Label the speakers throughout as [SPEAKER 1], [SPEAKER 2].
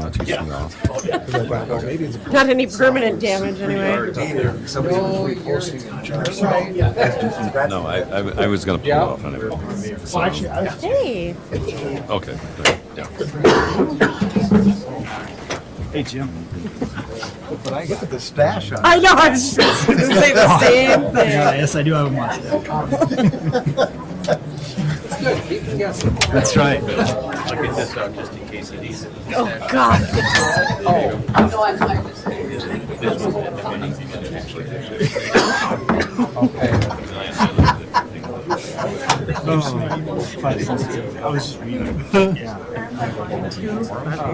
[SPEAKER 1] much he's off.
[SPEAKER 2] Not any permanent damage, anyway.
[SPEAKER 1] No, I was going to pull off on it. So,
[SPEAKER 2] Hey.
[SPEAKER 1] okay. Yeah.
[SPEAKER 3] Hey, Jim.
[SPEAKER 4] But I got the stash on.
[SPEAKER 2] I know, I was just going to say the same thing.
[SPEAKER 3] Yeah, yes, I do have a mustache. That's right.
[SPEAKER 5] I'll get this out just in case it needs it.
[SPEAKER 2] Oh, God.
[SPEAKER 3] I was just reading. Yeah.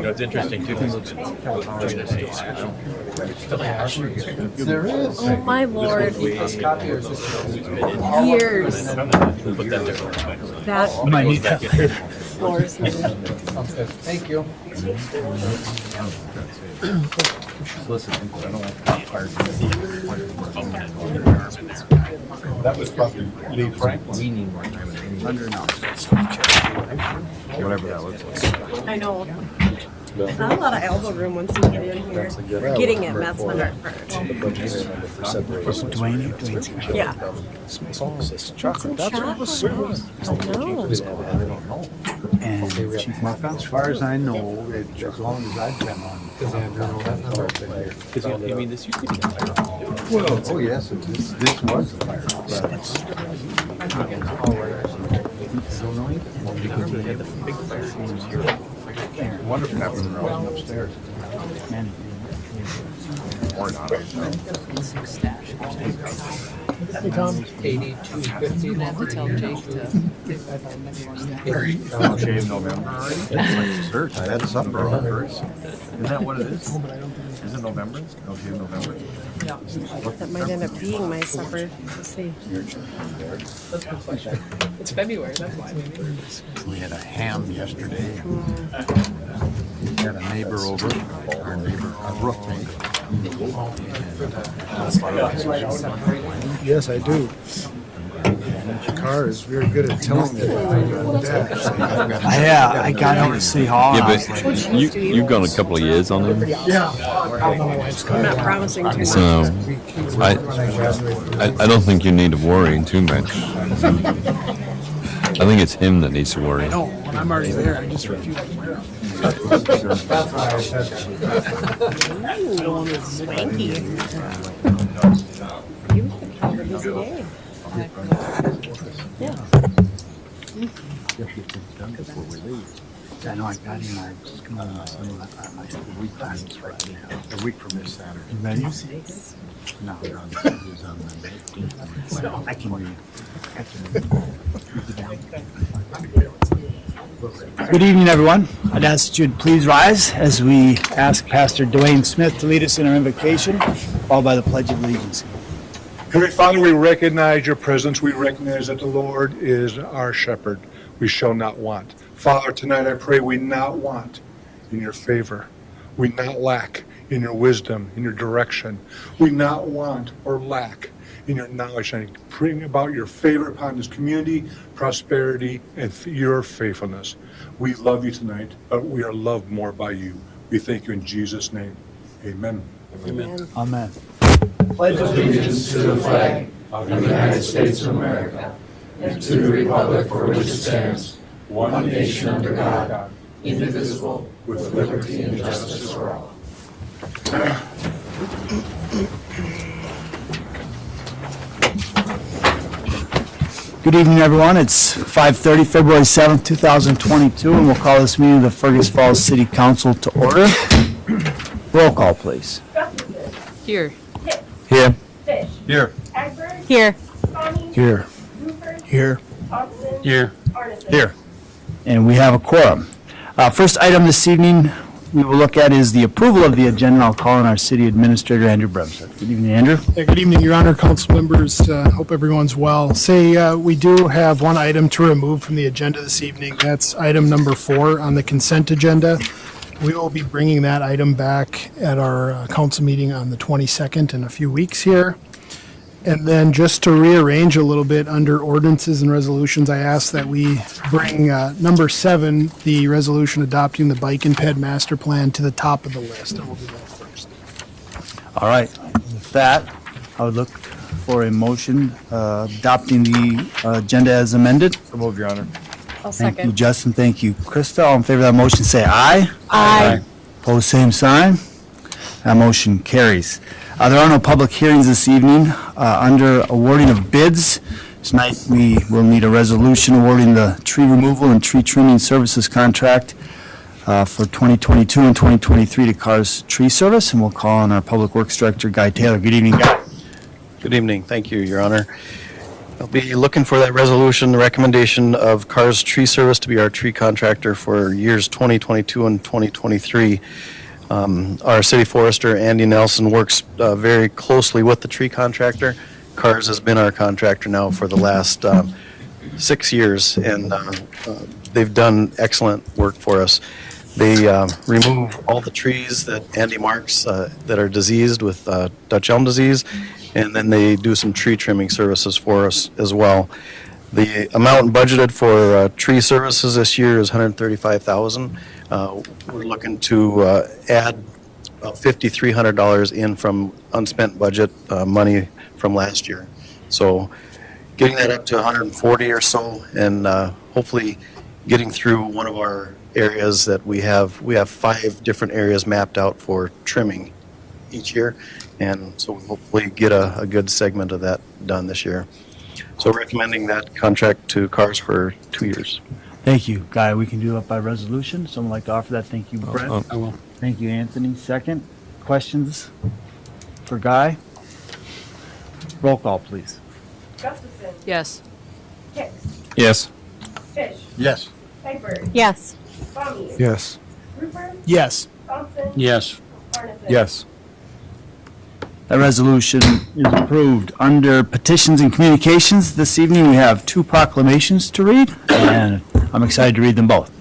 [SPEAKER 5] It's interesting too.
[SPEAKER 4] There is.
[SPEAKER 2] Oh, my Lord. Years. That
[SPEAKER 3] Might need that later.
[SPEAKER 2] floors me.
[SPEAKER 4] Thank you. That was probably Lee Franklin.
[SPEAKER 1] Whatever that looks like.
[SPEAKER 2] I know. Not a lot of elbow room once you get in here. Getting it, that's the hard part.
[SPEAKER 3] Dwayne's
[SPEAKER 2] Yeah.
[SPEAKER 4] Chocolate. That's what was served.
[SPEAKER 2] I know.
[SPEAKER 3] and Chief Markov.
[SPEAKER 4] As far as I know, as long as I've been on.
[SPEAKER 5] I mean, this used to be a fire.
[SPEAKER 4] Well, oh yes, this was a fire. I wonder if that was running upstairs. Or not.
[SPEAKER 6] Hey, Tom. 8250. We'll have to tell Jake to get that on next one.
[SPEAKER 4] No shave November already? It's like dessert. I had supper on first. Isn't that what it is? Is it November? No shave November?
[SPEAKER 2] That might end up being my supper. We'll see.
[SPEAKER 6] It's February, that's why.
[SPEAKER 4] We had a ham yesterday. We had a neighbor over, our neighbor, a roommate.
[SPEAKER 7] Yes, I do. Your car is very good at telling me that.
[SPEAKER 3] Yeah, I got out to City Hall.
[SPEAKER 1] Yeah, but you've gone a couple of years on them.
[SPEAKER 7] Yeah.
[SPEAKER 2] I'm not promising too much.
[SPEAKER 1] So I don't think you need to worry too much. I think it's him that needs to worry.
[SPEAKER 7] No, when I'm already there, I just refuse to wear them.
[SPEAKER 2] Ooh, swanky. You have a busy day. Yeah.
[SPEAKER 3] I know I got him. I'm just going to the week time is right now.
[SPEAKER 4] A week from this Saturday.
[SPEAKER 3] You ready?
[SPEAKER 4] No, it was on Monday.
[SPEAKER 3] I can read. Good evening, everyone. I'd ask that you'd please rise as we ask Pastor Dwayne Smith to lead us in our invocation, followed by the Pledge of Allegiance.
[SPEAKER 7] Heavenly Father, we recognize your presence. We recognize that the Lord is our shepherd. We shall not want. Father, tonight I pray we not want in your favor. We not lack in your wisdom, in your direction. We not want or lack in your knowledge, and bring about your favor upon this community, prosperity, and your faithfulness. We love you tonight, but we are loved more by you. We thank you in Jesus' name. Amen.
[SPEAKER 2] Amen.
[SPEAKER 3] Amen.
[SPEAKER 8] Pledge allegiance to the flag of the United States of America and to the republic for which it stands, one nation under God, indivisible, with liberty and justice for all.
[SPEAKER 3] Good evening, everyone. It's 5:30, February 7th, 2022, and we'll call this meeting of the Fergus Falls City Council to order. Roll call, please.
[SPEAKER 6] Here.
[SPEAKER 3] Here.
[SPEAKER 1] Here.
[SPEAKER 2] Here.
[SPEAKER 3] Here. Here.
[SPEAKER 1] Here. Here.
[SPEAKER 3] And we have a quorum. First item this evening we will look at is the approval of the agenda. I'll call on our city administrator, Andrew Bremstead. Good evening, Andrew.
[SPEAKER 7] Good evening, Your Honor, council members. Hope everyone's well. We do have one item to remove from the agenda this evening. That's item number 4 on the consent agenda. We will be bringing that item back at our council meeting on the 22nd in a few weeks here.
[SPEAKER 9] And then just to rearrange a little bit under ordinances and resolutions, I ask that we bring number 7, the resolution adopting the Bike and Ped Master Plan, to the top of the list, and we'll do that first.
[SPEAKER 3] All right, with that, I would look for a motion adopting the agenda as amended.
[SPEAKER 4] So moved, Your Honor.
[SPEAKER 2] I'll
[SPEAKER 3] Thank you,
[SPEAKER 2] second.
[SPEAKER 3] Justin. Thank you, Krista. All in favor of that motion, say aye.
[SPEAKER 2] Aye.
[SPEAKER 3] Pose same sign. That motion carries. There are no public hearings this evening. Under awarding of bids, tonight we will need a resolution awarding the tree removal and tree trimming services contract for 2022 and 2023 to Cars Tree Service, and we'll call on our Public Works Director, Guy Taylor. Good evening, Guy.
[SPEAKER 10] Good evening. Thank you, Your Honor. I'll be looking for that resolution, the recommendation of Cars Tree Service to be our tree contractor for years 2022 and 2023. Our city forester, Andy Nelson, works very closely with the tree contractor. Cars has been our contractor now for the last 6 years, and they've done excellent work for us. They remove all the trees that Andy marks that are diseased with Dutch elm disease, and then they do some tree trimming services for us as well. The amount budgeted for tree services this year is $135,000. We're looking to add about $5,300 in from unspent budget money from last year. So getting that up to 140 or so, and hopefully getting through one of our areas that we have 5 different areas mapped out for trimming each year, and so we'll hopefully get a good segment of that done this year. So recommending that contract to Cars for 2 years.
[SPEAKER 3] Thank you, Guy. We can do it by resolution. Someone like to offer that? Thank you, Brett.
[SPEAKER 1] I will.
[SPEAKER 3] Thank you, Anthony. Second. Questions for Guy? Roll call, please.
[SPEAKER 11] Gustafson.
[SPEAKER 2] Yes.
[SPEAKER 11] Hicks.
[SPEAKER 1] Yes.
[SPEAKER 11] Fish.
[SPEAKER 4] Yes.
[SPEAKER 11] Piper.
[SPEAKER 2] Yes.
[SPEAKER 11] Bommy.
[SPEAKER 7] Yes.
[SPEAKER 11] Rupert.
[SPEAKER 9] Yes.
[SPEAKER 11] Thompson.
[SPEAKER 5] Yes.
[SPEAKER 11] Arneson.
[SPEAKER 7] Yes.
[SPEAKER 3] That resolution is approved. Under petitions and communications, this evening we have 2 proclamations to read, and I'm excited to read them both.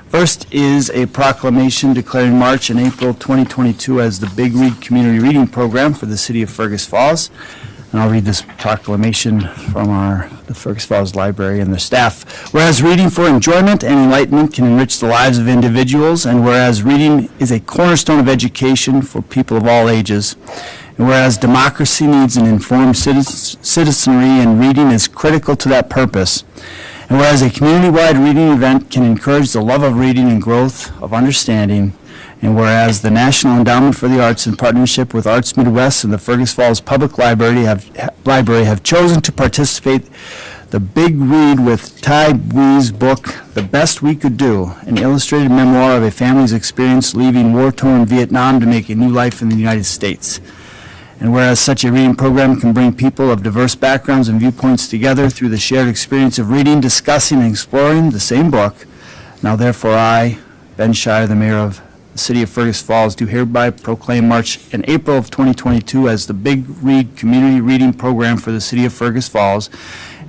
[SPEAKER 3] First is a proclamation declaring March and April 2022 as the Big Read Community Reading Program for the city of Fergus Falls. And I'll read this proclamation from the Fergus Falls Library and their staff. Whereas reading for enjoyment and enlightenment can enrich the lives of individuals, and whereas reading is a cornerstone of education for people of all ages, and whereas democracy needs an informed citizenry and reading is critical to that purpose, and whereas a community-wide reading event can encourage the love of reading and growth of understanding, and whereas the National Endowment for the Arts in partnership with Arts Midwest and the Fergus Falls Public Library have chosen to participate the Big Read with Tai Bui's book, The Best We Could Do, an illustrated memoir of a family's experience leaving war-torn Vietnam to make a new life in the United States. And whereas such a reading program can bring people of diverse backgrounds and viewpoints together through the shared experience of reading, discussing, and exploring the same book, now therefore I, Ben Shire, the mayor of the city of Fergus Falls, do hereby proclaim March and April of 2022 as the Big Read Community Reading Program for the city of Fergus Falls,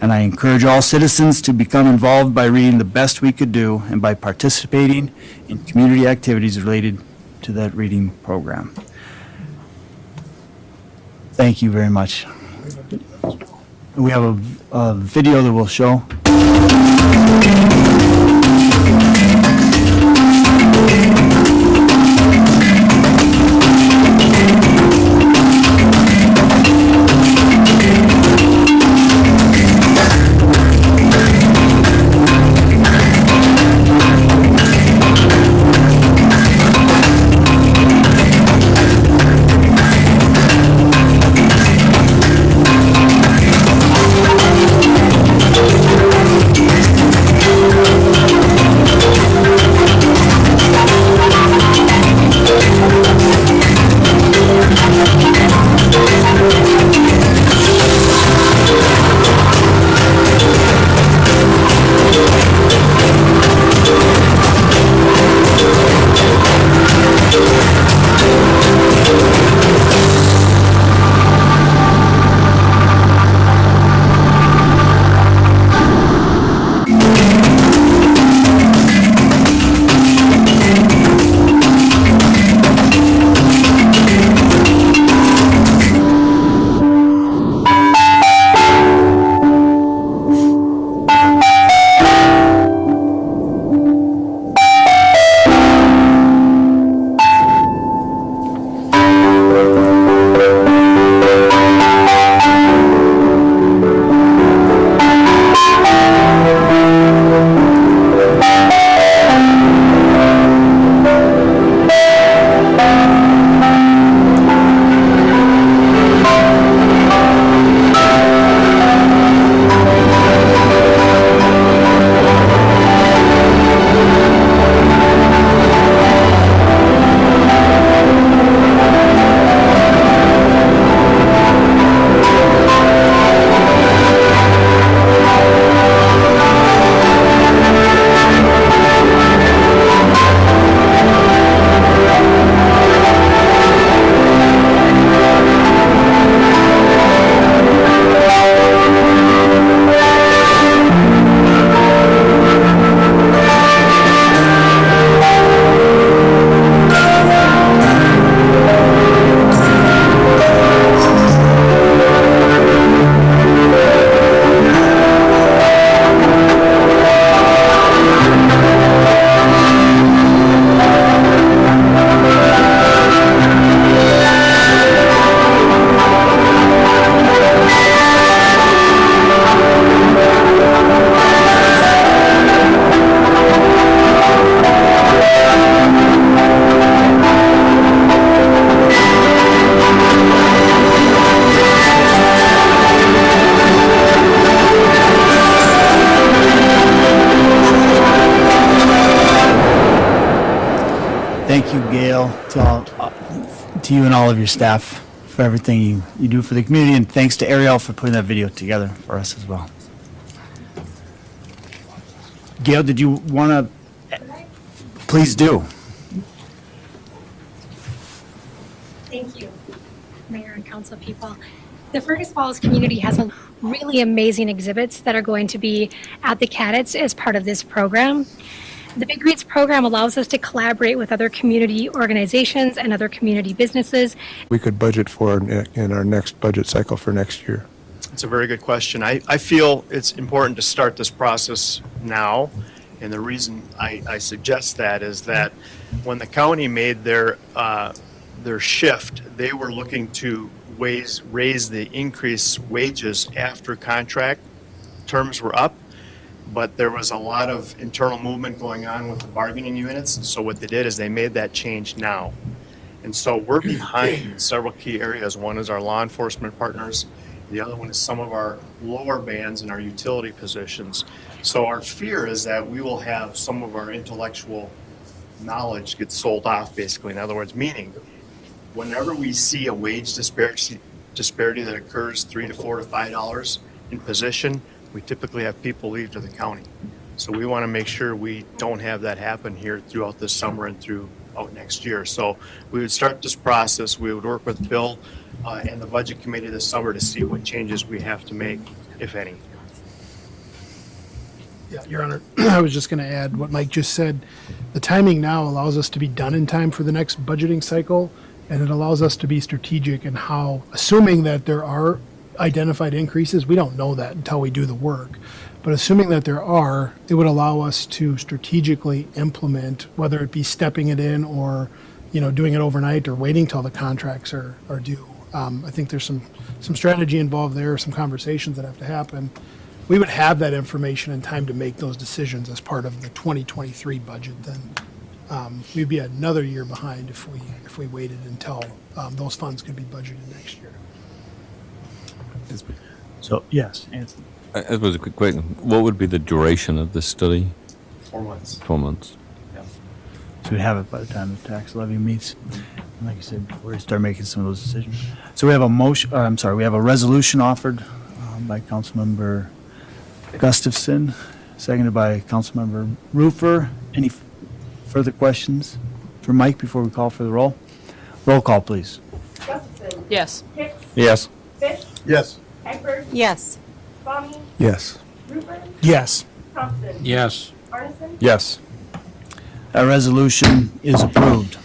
[SPEAKER 3] and I encourage all citizens to become involved by reading The Best We Could Do and by participating in community activities related to that reading program. Thank you very much. We have a video that will show. Bill, to you and all of your staff for everything you do for the community, and thanks to Ariel for putting that video together for us as well. Gail, did you want to? Please do.
[SPEAKER 12] Thank you, Mayor and council people. The Fergus Falls community has a really amazing exhibits that are going to be at the Cadets as part of this program. The Big Reads program allows us to collaborate with other community organizations and other community businesses.
[SPEAKER 13] We could budget for in our next budget cycle for next year.
[SPEAKER 10] It's a very good question. I feel it's important to start this process now. And the reason I suggest that is that when the county made their shift, they were looking to raise the increased wages after contract terms were up. But there was a lot of internal movement going on with the bargaining units. And so what they did is they made that change now. And so we're behind in several key areas. One is our law enforcement partners. The other one is some of our lower bands and our utility positions. So our fear is that we will have some of our intellectual knowledge get sold off, basically. In other words, meaning whenever we see a wage disparity that occurs $3 to $4 to $5 in position, we typically have people leave to the county. So we want to make sure we don't have that happen here throughout this summer and throughout next year. So we would start this process. We would work with Bill and the budget committee this summer to see what changes we have to make, if any.
[SPEAKER 9] Yeah, Your Honor, I was just going to add what Mike just said. The timing now allows us to be done in time for the next budgeting cycle, and it allows us to be strategic in how, assuming that there are identified increases, we don't know that until we do the work. But assuming that there are, it would allow us to strategically implement, whether it be stepping it in or, doing it overnight or waiting till the contracts are due. I think there's some strategy involved there, some conversations that have to happen. We would have that information in time to make those decisions as part of the 2023 budget. Then we'd be another year behind if we waited until those funds could be budgeted next year.
[SPEAKER 3] So, yes, Anthony.
[SPEAKER 1] I suppose a quick question. What would be the duration of this study?
[SPEAKER 10] 4 months.
[SPEAKER 1] 4 months.
[SPEAKER 3] So we'd have it by the time the tax levy meets. And like I said, before we start making some of those decisions. So we have we have a resolution offered by Councilmember Gustafson, seconded by Councilmember Roofer. Any further questions for Mike before we call for the roll? Roll call, please.
[SPEAKER 11] Gustafson.
[SPEAKER 2] Yes.
[SPEAKER 11] Hicks.
[SPEAKER 1] Yes.
[SPEAKER 11] Fish.
[SPEAKER 13] Yes.
[SPEAKER 11] Egbert.
[SPEAKER 2] Yes.
[SPEAKER 11] Bonnie.
[SPEAKER 13] Yes.
[SPEAKER 11] Rupert.
[SPEAKER 9] Yes.
[SPEAKER 11] Thompson.
[SPEAKER 5] Yes.
[SPEAKER 11] Arneson.
[SPEAKER 13] Yes.
[SPEAKER 3] That resolution is approved.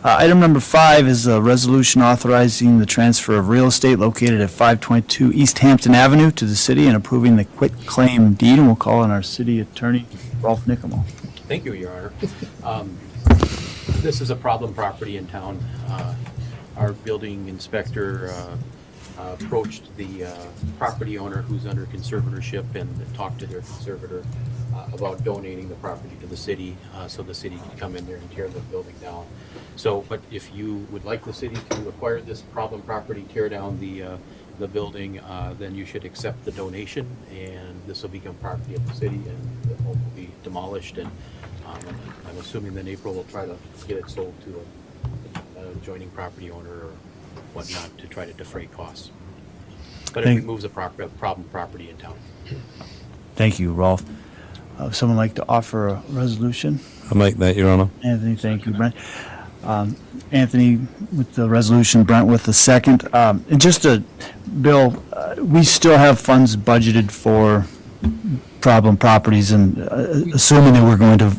[SPEAKER 3] Item number 5 is a resolution authorizing the transfer of real estate located at 522 East Hampton Avenue to the city and approving the quitclaim deed. And we'll call on our city attorney, Rolf Nickel.
[SPEAKER 5] Thank you, Your Honor. This is a problem property in town. Our building inspector approached the property owner who's under conservatorship and talked to their conservator about donating the property to the city so the city can come in there and tear the building down. So, but if you would like the city to acquire this problem property, tear down the building, then you should accept the donation, and this will become property of the city, and the home will be demolished. And I'm assuming that April will try to get it sold to an adjoining property owner or whatnot to try to defray costs. But it removes a problem property in town.
[SPEAKER 3] Thank you, Rolf. Someone like to offer a resolution?
[SPEAKER 1] I'll make that, Your Honor.
[SPEAKER 3] Anthony, thank you, Brent. Anthony with the resolution, Brent with the second. And just Bill, we still have funds budgeted for problem properties, and assuming that we're going to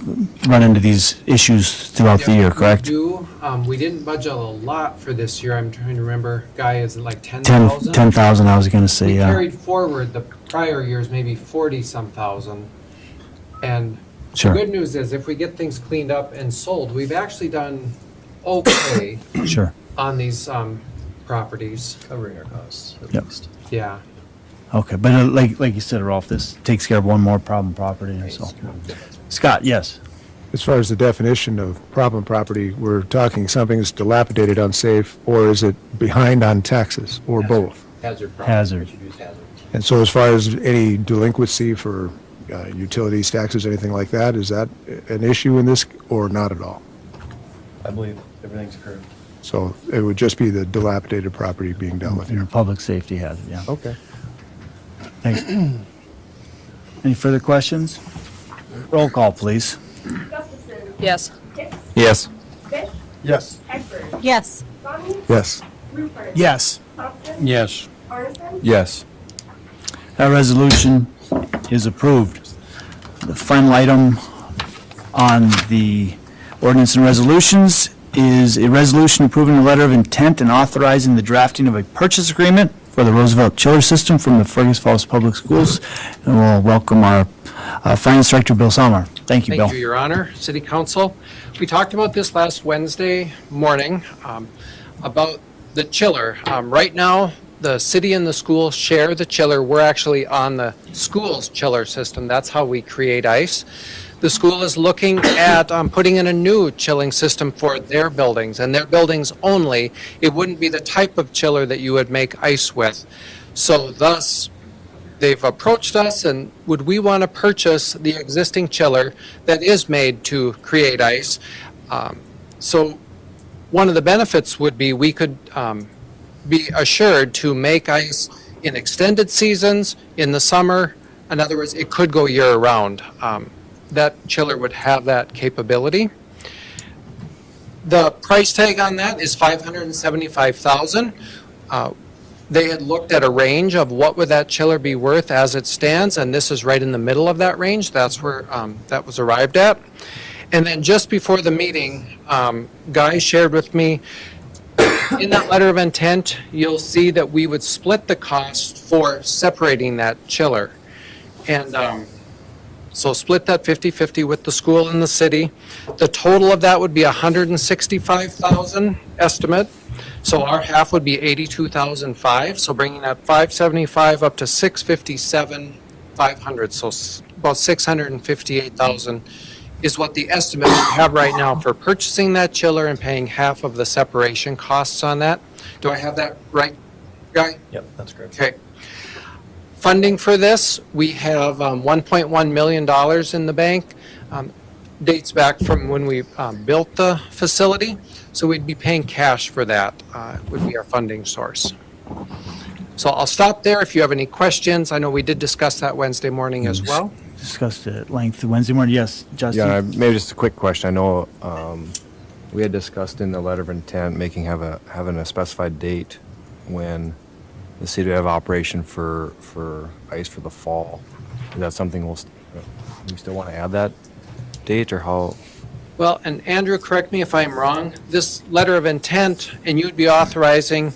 [SPEAKER 3] run into these issues throughout the year, correct?
[SPEAKER 6] We do. We didn't budget a lot for this year. I'm trying to remember. Guy, is it like 10,000?
[SPEAKER 3] 10,000, I was going to say,
[SPEAKER 6] We
[SPEAKER 3] yeah.
[SPEAKER 6] carried forward the prior years, maybe 40-some thousand. And
[SPEAKER 3] Sure.
[SPEAKER 6] the good news is if we get things cleaned up and sold, we've actually done okay
[SPEAKER 3] Sure.
[SPEAKER 6] on these properties.
[SPEAKER 4] Covering our costs, at
[SPEAKER 3] Yep.
[SPEAKER 4] least.
[SPEAKER 6] Yeah.
[SPEAKER 3] Okay, but like you said, Rolf, this takes care of one more problem property, and so. Scott, yes.
[SPEAKER 13] As far as the definition of problem property, we're talking something that's dilapidated, unsafe, or is it behind on taxes, or both?
[SPEAKER 5] Hazard property.
[SPEAKER 3] Hazard.
[SPEAKER 5] We should use hazard.
[SPEAKER 13] And so as far as any delinquency for utilities, taxes, anything like that, is that an issue in this, or not at all?
[SPEAKER 4] I believe Everything's current.
[SPEAKER 13] So it would just be the dilapidated property being dealt with
[SPEAKER 3] Your
[SPEAKER 13] here.
[SPEAKER 3] public safety hazard, yeah.
[SPEAKER 13] Okay.
[SPEAKER 3] Thanks. Any further questions? Roll call, please.
[SPEAKER 11] Gustafson.
[SPEAKER 2] Yes.
[SPEAKER 11] Hicks.
[SPEAKER 1] Yes.
[SPEAKER 11] Fish.
[SPEAKER 4] Yes.
[SPEAKER 11] Egbert.
[SPEAKER 2] Yes.
[SPEAKER 11] Sonny.
[SPEAKER 13] Yes.
[SPEAKER 11] Rupert.
[SPEAKER 9] Yes.
[SPEAKER 11] Thompson.
[SPEAKER 4] Yes.
[SPEAKER 11] Arneson.
[SPEAKER 1] Yes.
[SPEAKER 3] That resolution is approved. The final item on the ordinance and resolutions is a resolution approving a letter of intent and authorizing the drafting of a purchase agreement for the Roosevelt chiller system from the Fergus Falls Public Schools. And we'll welcome our Finance Director, Bill Sommer. Thank you, Bill.
[SPEAKER 6] Thank you, Your Honor, City Council. We talked about this last Wednesday morning, about the chiller. Right now, the city and the school share the chiller. We're actually on the school's chiller system. That's how we create ice. The school is looking at putting in a new chilling system for their buildings, and their buildings only. It wouldn't be the type of chiller that you would make ice with. So thus, they've approached us, and would we want to purchase the existing chiller that is made to create ice? So one of the benefits would be we could be assured to make ice in extended seasons, in the summer. In other words, it could go year-round. That chiller would have that capability. The price tag on that is $575,000. They had looked at a range of what would that chiller be worth as it stands, and this is right in the middle of that range. That's where that was arrived at. And then just before the meeting, Guy shared with me, in that letter of intent, you'll see that we would split the cost for separating that chiller. And so split that 50-50 with the school and the city. The total of that would be $165,000 estimate. So our half would be $82,500. So bringing that $575 up to $657,500. So about $658,000 is what the estimate we have right now for purchasing that chiller and paying half of the separation costs on that. Do I have that right, Guy?
[SPEAKER 4] Yep, that's correct.
[SPEAKER 6] Okay. Funding for this, we have $1.1 million in the bank. Dates back from when we built the facility. So we'd be paying cash for that, would be our funding source. So I'll stop there if you have any questions. I know we did discuss that Wednesday morning as well.
[SPEAKER 3] Discussed it at length Wednesday morning. Yes, Justin?
[SPEAKER 14] Yeah, maybe just a quick question. I know we had discussed in the letter of intent having a specified date when the city would have operation for ice for the fall. Is that something we still want to add that date, or how?
[SPEAKER 6] Well, and Andrew, correct me if I'm wrong, this letter of intent, and you'd be authorizing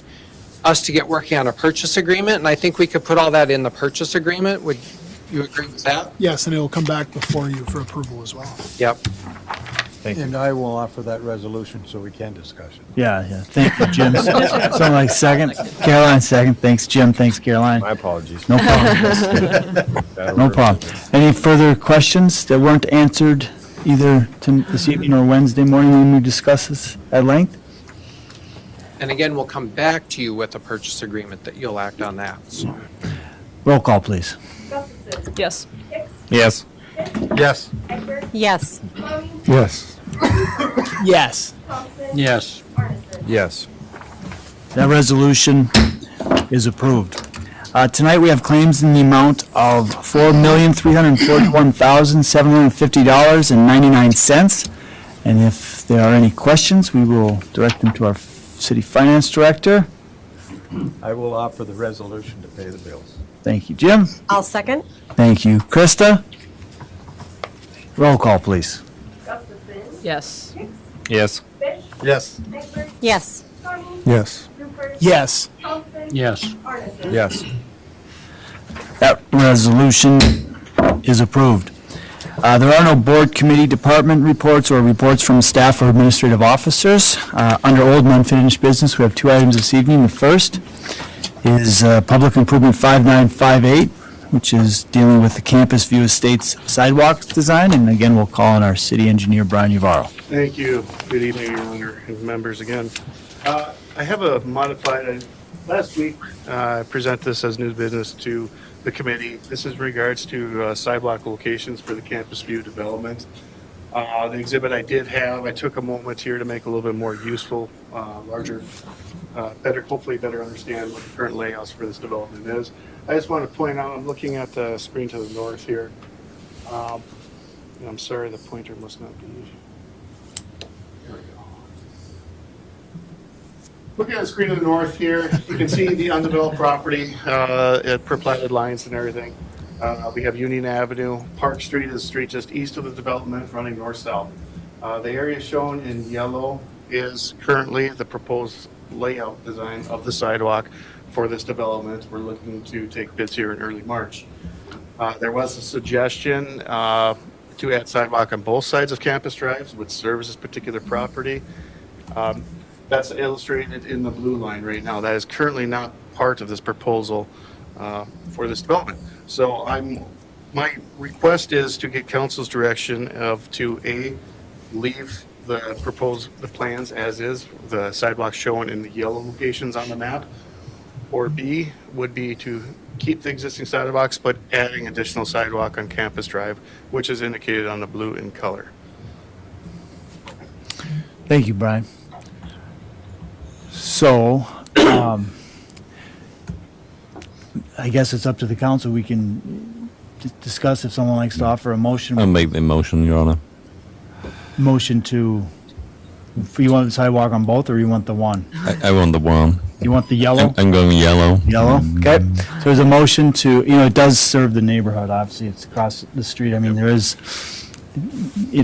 [SPEAKER 6] us to get working on a purchase agreement, and I think we could put all that in the purchase agreement. Would you agree with that?
[SPEAKER 9] Yes, and it will come back before you for approval as well.
[SPEAKER 6] Yep.
[SPEAKER 14] Thank you.
[SPEAKER 4] And I will offer that resolution so we can discuss it.
[SPEAKER 3] Yeah. Thank you, Jim. Someone like second. Caroline, second. Thanks, Jim. Thanks, Caroline.
[SPEAKER 14] My apologies.
[SPEAKER 3] No problem. No problem. Any further questions that weren't answered either this evening or Wednesday morning when we discuss this at length?
[SPEAKER 6] And again, we'll come back to you with a purchase agreement that you'll act on that. So.
[SPEAKER 3] Roll call, please.
[SPEAKER 11] Gustafson.
[SPEAKER 2] Yes.
[SPEAKER 11] Hicks.
[SPEAKER 1] Yes.
[SPEAKER 11] Fish.
[SPEAKER 4] Yes.
[SPEAKER 11] Egbert.
[SPEAKER 2] Yes.
[SPEAKER 11] Sonny.
[SPEAKER 13] Yes.
[SPEAKER 9] Yes.
[SPEAKER 11] Thompson.
[SPEAKER 4] Yes.
[SPEAKER 11] Arneson.
[SPEAKER 14] Yes.
[SPEAKER 3] That resolution is approved. Tonight, we have claims in the amount of $4,341,750.99. And if there are any questions, we will direct them to our city finance director.
[SPEAKER 4] I will offer the resolution to pay the bills.
[SPEAKER 3] Thank you, Jim.
[SPEAKER 2] I'll second.
[SPEAKER 3] Thank you, Krista. Roll call, please.
[SPEAKER 11] Gustafson.
[SPEAKER 2] Yes.
[SPEAKER 11] Hicks.
[SPEAKER 1] Yes.
[SPEAKER 11] Fish.
[SPEAKER 4] Yes.
[SPEAKER 11] Egbert.
[SPEAKER 2] Yes.
[SPEAKER 11] Sonny.
[SPEAKER 13] Yes.
[SPEAKER 11] Rupert.
[SPEAKER 9] Yes.
[SPEAKER 11] Thompson.
[SPEAKER 4] Yes.
[SPEAKER 11] Arneson.
[SPEAKER 14] Yes.
[SPEAKER 3] That resolution is approved. There are no board, committee, department reports or reports from staff or administrative officers. Under old and unfinished business, we have two items this evening. The first is Public Improvement 5958, which is dealing with the Campus View Estates sidewalk design. And again, we'll call on our city engineer, Brian Uvaro.
[SPEAKER 15] Thank you. Good evening, Your Honor, and members again. I have a modified, last week, I present this as new business to the committee. This is regards to sidewalk locations for the Campus View development. The exhibit I did have, I took a moment here to make a little bit more useful, larger, hopefully better understand what the current layouts for this development is. I just want to point out, I'm looking at the screen to the north here. And I'm sorry, the pointer must not be. There we go. Looking at the screen to the north here, you can see the undeveloped property per platted lines and everything. We have Union Avenue. Park Street is the street just east of the development running north-south. The area shown in yellow is currently the proposed layout design of the sidewalk for this development. We're looking to take bids here in early March. There was a suggestion to add sidewalk on both sides of Campus Drive, which serves this particular property. That's illustrated in the blue line right now. That is currently not part of this proposal for this development. So my request is to get council's direction to leave the plans as is, the sidewalks shown in the yellow locations on the map, or B would be to keep the existing sidewalks but adding additional sidewalk on Campus Drive, which is indicated on the blue in color.
[SPEAKER 3] Thank you, Brian. So, I guess it's up to the council. We can discuss if someone likes to offer a motion.
[SPEAKER 1] I'll make the motion, Your Honor.
[SPEAKER 3] Motion to, you want the sidewalk on both, or you want the one?
[SPEAKER 1] I want the one.
[SPEAKER 3] You want the yellow?
[SPEAKER 1] I'm going yellow.
[SPEAKER 3] Yellow, okay. So there's a motion to, it does serve the neighborhood, obviously, it's across the street. I mean, there is,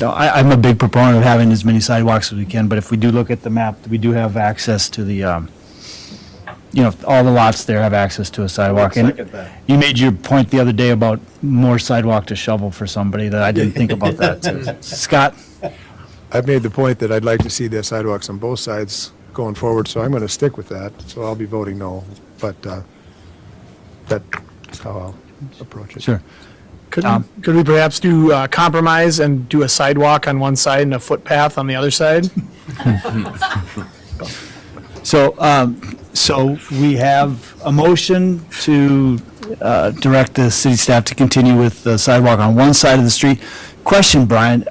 [SPEAKER 3] I'm a big proponent of having as many sidewalks as we can, but if we do look at the map, we do have access to the, all the lots there have access to a sidewalk. And you made your point the other day about more sidewalk to shovel for somebody, that I didn't think about that too. Scott?
[SPEAKER 13] I've made the point that I'd like to see the sidewalks on both sides going forward, so I'm going to stick with that. So I'll be voting no, but that's how I'll approach it.
[SPEAKER 3] Sure.
[SPEAKER 9] Could we perhaps do compromise and do a sidewalk on one side and a footpath on the other side?
[SPEAKER 3] So we have a motion to direct the city staff to continue with the sidewalk on one side of the street. Question, Brian,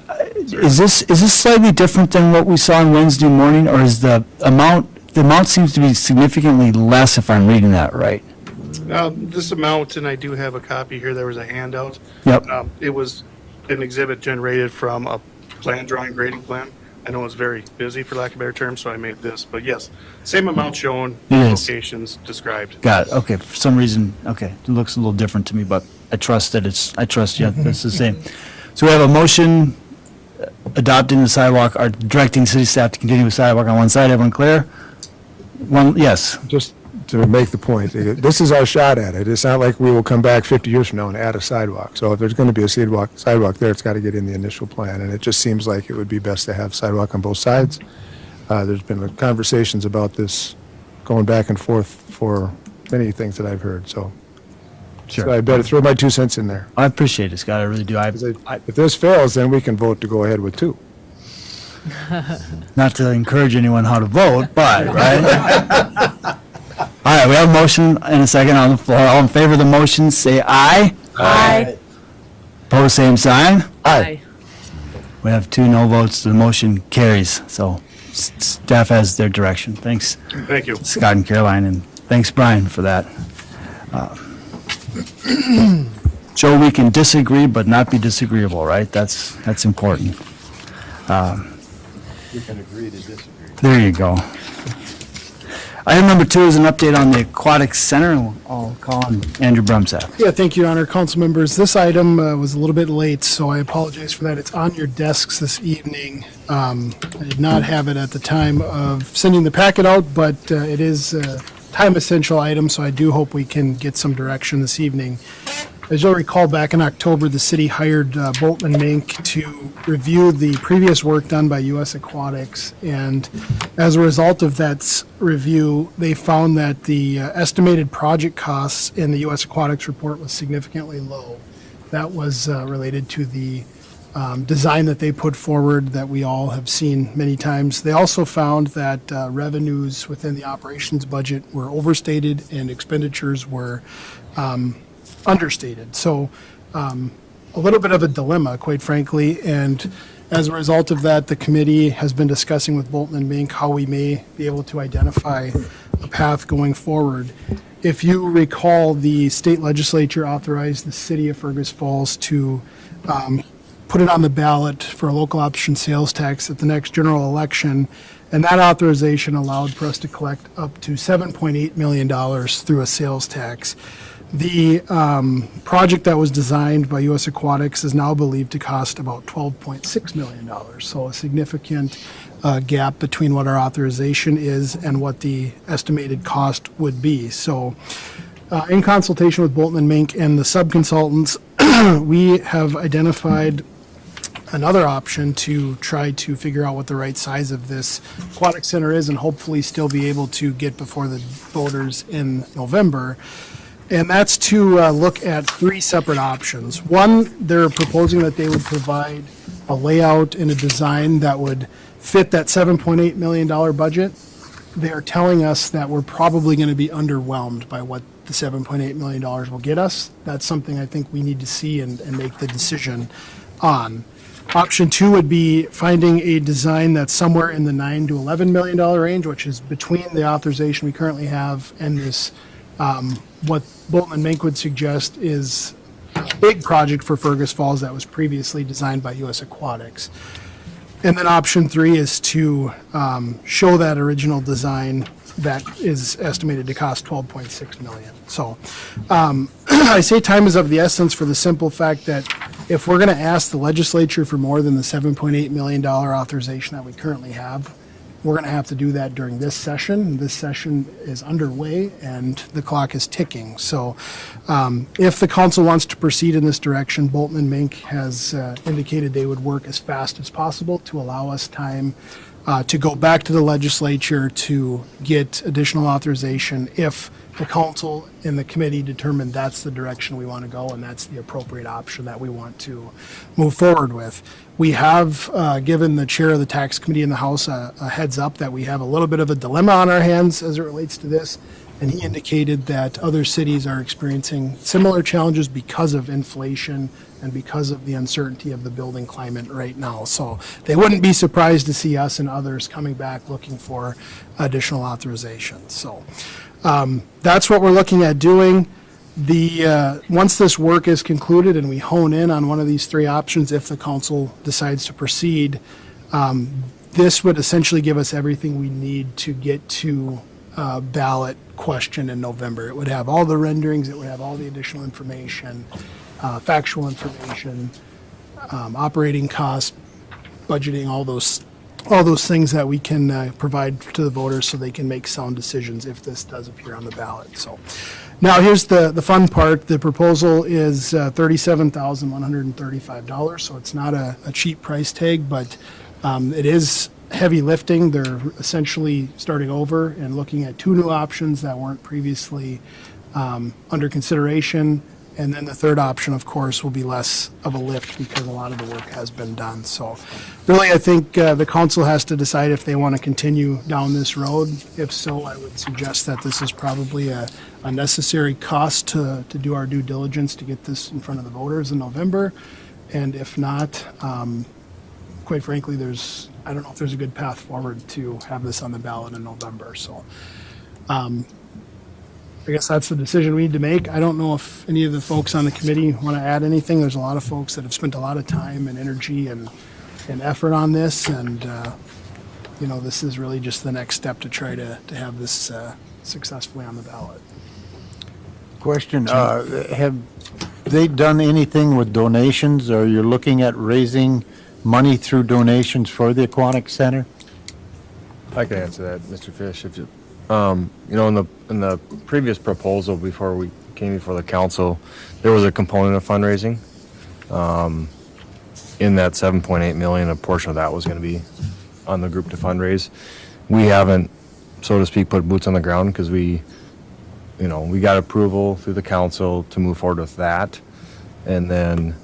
[SPEAKER 3] is this slightly different than what we saw on Wednesday morning, or is the amount seems to be significantly less if I'm reading that right?
[SPEAKER 15] This amount, and I do have a copy here, there was a handout.
[SPEAKER 3] Yep.
[SPEAKER 15] It was an exhibit generated from a plan drawing grading plan. I know it's very busy, for lack of a better term, so I made this. But yes, same amount shown, locations described.
[SPEAKER 3] Got it, okay, for some reason, okay, it looks a little different to me, but I trust you, it's the same. So we have a motion adopting the sidewalk, or directing city staff to continue with sidewalk on one side, everyone clear? One, yes.
[SPEAKER 13] Just to make the point, this is our shot at it. It's not like we will come back 50 years from now and add a sidewalk. So if there's going to be a sidewalk there, it's got to get in the initial plan. And it just seems like it would be best to have sidewalk on both sides. There's been conversations about this going back and forth for many things that I've heard. So I better throw my 2 cents in there.
[SPEAKER 3] I appreciate it, Scott, I really do.
[SPEAKER 13] If this fails, then we can vote to go ahead with 2.
[SPEAKER 3] Not to encourage anyone how to vote, but, right? All right, we have a motion and a second on the floor. All in favor of the motion, say aye.
[SPEAKER 2] Aye.
[SPEAKER 3] Opposed, same sign.
[SPEAKER 2] Aye.
[SPEAKER 3] We have 2 no votes, the motion carries. So staff has their direction. Thanks,
[SPEAKER 15] Thank you.
[SPEAKER 3] Scott and Caroline, and thanks, Brian, for that. Joe, we can disagree but not be disagreeable, right? That's important.
[SPEAKER 4] We can agree to disagree.
[SPEAKER 3] There you go. Item number 2 is an update on the Aquatic Center, and I'll call on Andrew Brumsack.
[SPEAKER 9] Yeah, thank you, Your Honor. Council members, this item was a little bit late, so I apologize for that. It's on your desks this evening. I did not have it at the time of sending the packet out, but it is a time essential item, so I do hope we can get some direction this evening. As you'll recall, back in October, the city hired Boltman Mink to review the previous work done by U.S. Aquatics, and as a result of that review, they found that the estimated project costs in the U.S. Aquatics report was significantly low. That was related to the design that they put forward that we all have seen many times. They also found that revenues within the operations budget were overstated and expenditures were understated. So a little bit of a dilemma, quite frankly, and As a result of that, the committee has been discussing with Bolton and Mink how we may be able to identify a path going forward. If you recall, the state legislature authorized the city of Fergus Falls to put it on the ballot for a local option sales tax at the next general election, and that authorization allowed for us to collect up to $7.8 million through a sales tax. The project that was designed by U.S. Aquatics is now believed to cost about $12.6 million, so a significant gap between what our authorization is and what the estimated cost would be. So in consultation with Bolton and Mink and the subconsultants, we have identified another option to try to figure out what the right size of this aquatic center is and hopefully still be able to get before the voters in November. And that's to look at three separate options. One, they're proposing that they would provide a layout and a design that would fit that $7.8 million budget. They are telling us that we're probably going to be underwhelmed by what the $7.8 million will get us. That's something I think we need to see and make the decision on. Option two would be finding a design that's somewhere in the $9 to $11 million range, which is between the authorization we currently have and this, what Bolton and Mink would suggest is a big project for Fergus Falls that was previously designed by U.S. Aquatics. And then option three is to show that original design that is estimated to cost $12.6 million. So I say time is of the essence for the simple fact that if we're going to ask the legislature for more than the $7.8 million authorization that we currently have, we're going to have to do that during this session. This session is underway and the clock is ticking. So if the council wants to proceed in this direction, Bolton and Mink has indicated they would work as fast as possible to allow us time to go back to the legislature to get additional authorization if the council and the committee determine that's the direction we want to go and that's the appropriate option that we want to move forward with. We have given the chair of the tax committee in the House a heads up that we have a little bit of a dilemma on our hands as it relates to this, and he indicated that other cities are experiencing similar challenges because of inflation and because of the uncertainty of the building climate right now. So they wouldn't be surprised to see us and others coming back looking for additional authorizations. So that's what we're looking at doing. Once this work is concluded and we hone in on one of these three options, if the council decides to proceed, this would essentially give us everything we need to get to ballot question in November. It would have all the renderings, it would have all the additional information, factual information, operating costs, budgeting, all those things that we can provide to the voters so they can make sound decisions if this does appear on the ballot. So now here's the fun part. The proposal is $37,135, so it's not a cheap price tag, but it is heavy lifting. They're essentially starting over and looking at two new options that weren't previously under consideration. And then the third option, of course, will be less of a lift because a lot of the work has been done. So really, I think the council has to decide if they want to continue down this road. If so, I would suggest that this is probably a necessary cost to do our due diligence to get this in front of the voters in November. And if not, quite frankly, I don't know if there's a good path forward to have this on the ballot in November. So I guess that's the decision we need to make. I don't know if any of the folks on the committee want to add anything. There's a lot of folks that have spent a lot of time and energy and effort on this. And, this is really just the next step to try to have this successfully on the ballot.
[SPEAKER 16] Question, have they done anything with donations, or you're looking at raising money through donations for the aquatic center?
[SPEAKER 14] I can answer that, Mr. Fish. If you, in the previous proposal before we came before the council, there was a component of fundraising. In that 7.8 million, a portion of that was going to be on the group to fundraise. We haven't, so to speak, put boots on the ground because we got approval through the council to move forward with that, and then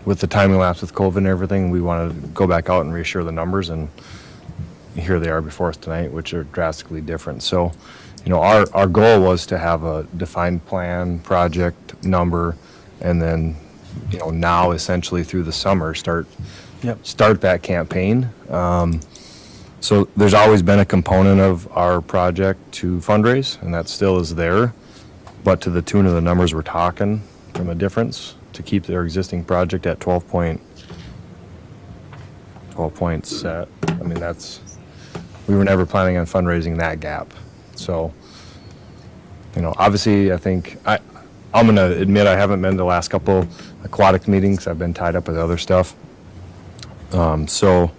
[SPEAKER 14] with the timing lapse with COVID and everything, we wanted to go back out and reassure the numbers, and here they are before us tonight, which are drastically different. So, our goal was to have a defined plan, project number, and then now essentially through the summer, start
[SPEAKER 3] Yep.
[SPEAKER 14] start that campaign. So there's always been a component of our project to fundraise, and that still is there. But to the tune of the numbers we're talking from a difference to keep their existing project at 12 points set. I mean, we were never planning on fundraising that gap. So, obviously I think I'm going to admit I haven't been to the last couple aquatic meetings. I've been tied up with other stuff. So,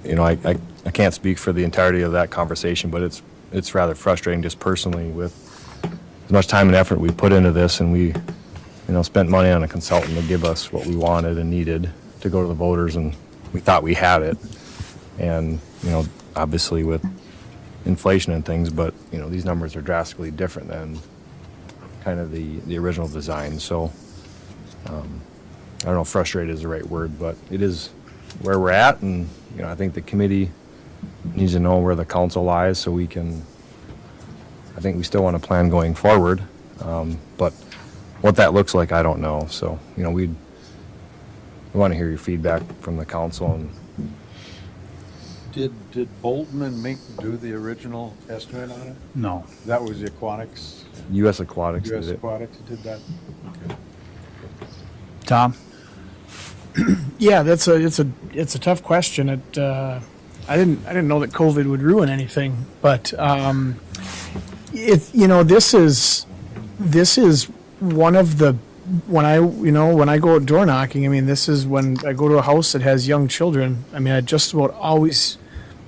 [SPEAKER 14] I can't speak for the entirety of that conversation, but it's rather frustrating just personally with as much time and effort we put into this, and we, spent money on a consultant to give us what we wanted and needed to go to the voters, and we thought we had it. And, obviously with inflation and things, but, these numbers are drastically different than kind of the original design. So, I don't know if frustrated is the right word, but it is where we're at, and, I think the committee needs to know where the council lies so I think we still want to plan going forward. But what that looks like, I don't know. So, we want to hear your feedback from the council. And
[SPEAKER 16] Did Bolton and Mink do the original estimate on it?
[SPEAKER 3] No.
[SPEAKER 16] That was the Aquatics?
[SPEAKER 14] U.S. Aquatics
[SPEAKER 16] U.S.
[SPEAKER 14] did it.
[SPEAKER 16] Aquatics did that? Okay.
[SPEAKER 3] Tom?
[SPEAKER 9] Yeah, it's a tough question. I didn't know that COVID would ruin anything, but this is one of the when I go door knocking. I mean, this is when I go to a house that has young children. I mean, I just about always